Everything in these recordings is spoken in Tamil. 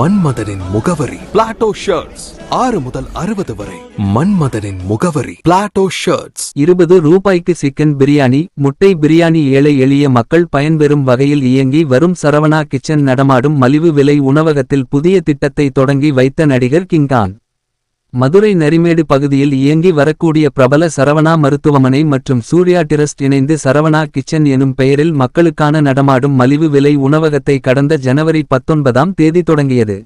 மன்மதனின் முகவரி பிளாட்டோ ஷர்ட்ஸ். 6 முதல் 60 வரை. மன்மதனின் முகவரி பிளாட்டோ ஷர்ட்ஸ். 20 ரூபாய்க்கு சிக்கன் பிரியாணி, முட்டை பிரியாணி. ஏழை எளிய மக்கள் பயன்பெறும் வகையில் இயங்கி வரும் சரவணா கிச்சன் நடமாடும் மலிவு விலை உணவகத்தில் புதிய திட்டத்தை தொடங்கி வைத்த நடிகர் கிங்கான். மதுரை நரிமேடு பகுதியில் இயங்கி வரக்கூடிய பிரபல சரவணா மருத்துவமனை மற்றும் சூர்யா டிரஸ்ட் இணைந்து சரவணா கிச்சன் எனும் பெயரில் மக்களுக்கான நடமாடும் மலிவு விலை உணவகத்தை கடந்த ஜனவரி 19ஆம் தேதி தொடங்கியது.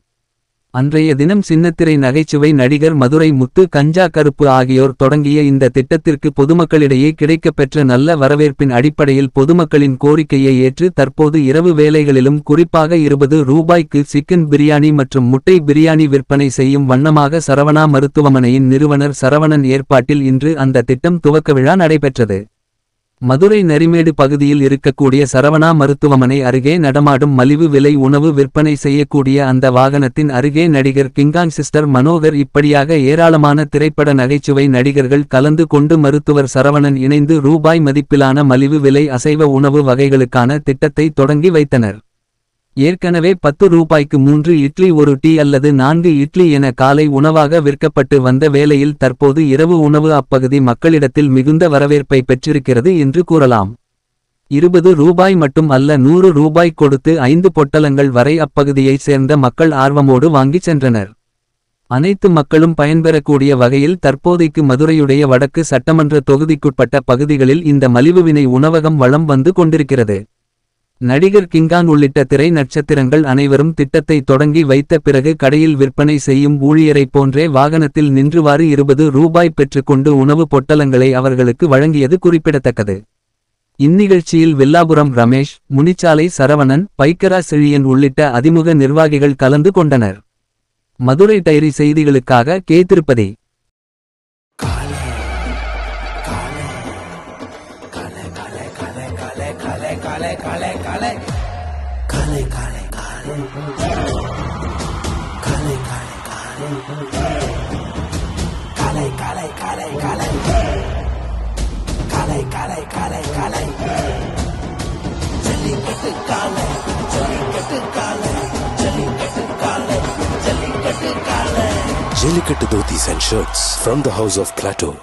அன்றைய தினம் சின்னத்திரை நகைச்சுவை நடிகர் மதுரை முத்து, கஞ்சா கருப்பு ஆகியோர் தொடங்கிய இந்த திட்டத்திற்கு பொதுமக்களிடையே கிடைக்கப்பெற்ற நல்ல வரவேற்பின் அடிப்படையில் பொதுமக்களின் கோரிக்கையை ஏற்று தற்போது இரவு வேளைகளிலும் குறிப்பாக 20 ரூபாய்க்கு சிக்கன் பிரியாணி மற்றும் முட்டை பிரியாணி விற்பனை செய்யும் வண்ணமாக சரவணா மருத்துவமனையின் நிறுவனர் சரவணன் ஏற்பாட்டில் இன்று அந்த திட்டம் துவக்க விழா நடைபெற்றது. மதுரை நரிமேடு பகுதியில் இருக்கக்கூடிய சரவணா மருத்துவமனை அருகே நடமாடும் மலிவு விலை உணவு விற்பனை செய்யக்கூடிய அந்த வாகனத்தின் அருகே நடிகர் கிங்கான் சிஸ்டர் மனோகர் இப்படியாக ஏராளமான திரைப்பட நகைச்சுவை நடிகர்கள் கலந்து கொண்டு மருத்துவர் சரவணன் இணைந்து ரூபாய் மதிப்பிலான மலிவு விலை அசைவ உணவு வகைகளுக்கான திட்டத்தை தொடங்கி வைத்தனர். ஏற்கனவே 10 ரூபாய்க்கு 3 இட்லி, 1 டீ அல்லது 4 இட்லி என காலை உணவாக விற்கப்பட்டு வந்த வேளையில் தற்போது இரவு உணவு அப்பகுதி மக்களிடத்தில் மிகுந்த வரவேற்பை பெற்றிருக்கிறது என்று கூறலாம். 20 ரூபாய் மட்டும் அல்ல, 100 ரூபாய் கொடுத்து 5 பொட்டலங்கள் வரை அப்பகுதியைச் சேர்ந்த மக்கள் ஆர்வமோடு வாங்கிச் சென்றனர். அனைத்து மக்களும் பயன்பெறக்கூடிய வகையில் தற்போதைக்கு மதுரையுடைய வடக்கு சட்டமன்ற தொகுதிக்குட்பட்ட பகுதிகளில் இந்த மலிவுவினை உணவகம் வலம் வந்து கொண்டிருக்கிறது. நடிகர் கிங்கான் உள்ளிட்ட திரை நட்சத்திரங்கள் அனைவரும் திட்டத்தை தொடங்கி வைத்த பிறகு கடையில் விற்பனை செய்யும் ஊழியரைப் போன்றே வாகனத்தில் நின்றுவாறு 20 ரூபாய் பெற்றுக்கொண்டு உணவு பொட்டலங்களை அவர்களுக்கு வழங்கியது குறிப்பிடத்தக்கது. இந்நிகழ்ச்சியில் வில்லாபுரம் ரமேஷ், முனிச்சாலை சரவணன், பைக்கரா செழியன் உள்ளிட்ட அதிமுக நிர்வாகிகள் கலந்து கொண்டனர். மதுரை டைரி செய்திகளுக்காக K. Tirupati. Jellicate Dhotis and shirts from the house of Plateau.